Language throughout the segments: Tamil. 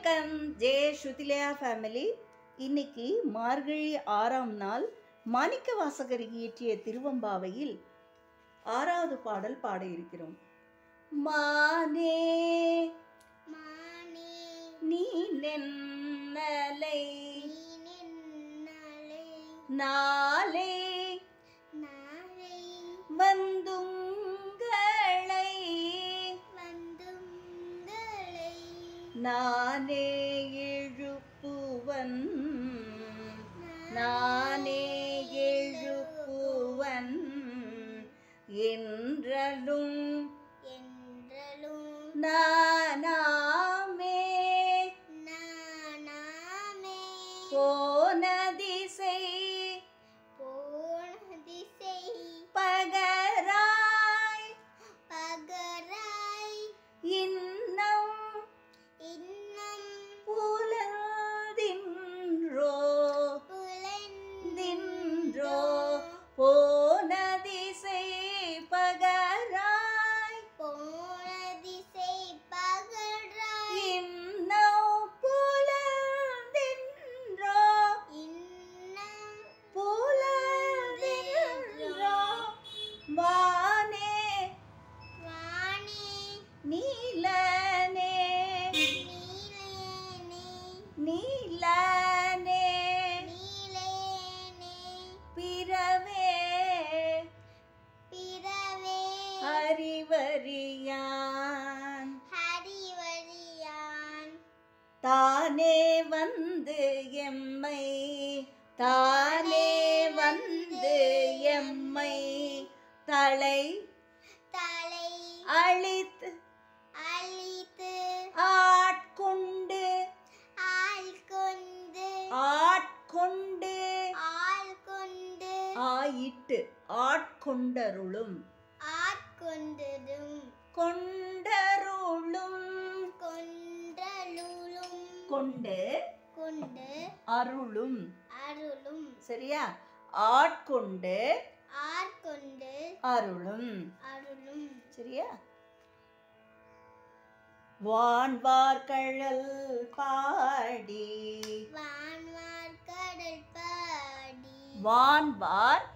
Welcome J Shruthilaya family. இன்னைக்கு மார்கழி 6ஆம் நாள் மாணிக்க வாசகர் இயற்றிய திருவம்பாவையில் 6வது பாடல் பாட இருக்கிறோம். மானே நீ நென்னலை நாளே வந்துங்களை நானே எழுப்புவன் என்றலும் நானாமே போன திசை பகராய் இன்னம் புலந்தின்றோ போன திசை பகராய் இன்னம் புலந்தின்றோ வானே நீலனே பிறவே ஹரிவரியான் தானே வந்து எம்மை தலை அழித்து ஆட்கொண்டு ஆயிட்டு ஆட்கொண்டருளும் கொண்டு அருளும் சரியா? ஆட்கொண்டு அருளும் சரியா? வான்வார்கழல் பாடி வான்வார்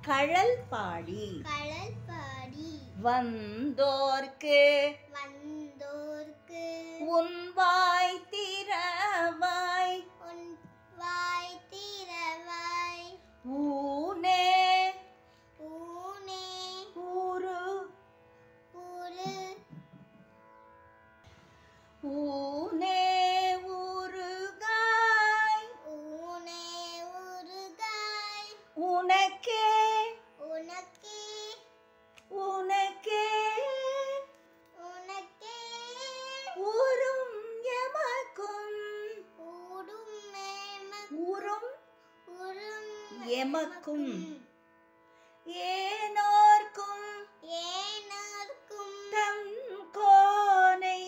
கழல் பாடி வந்தோர்க்கு உன் வாய் திறவாய் ஊனே ஊறுகாய் உனக்கே ஊரும் எமக்கும் ஏனோர்க்கும் தம் கோனை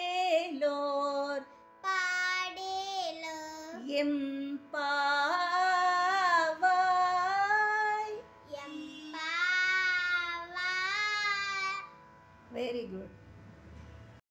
பாடேலோர் எம்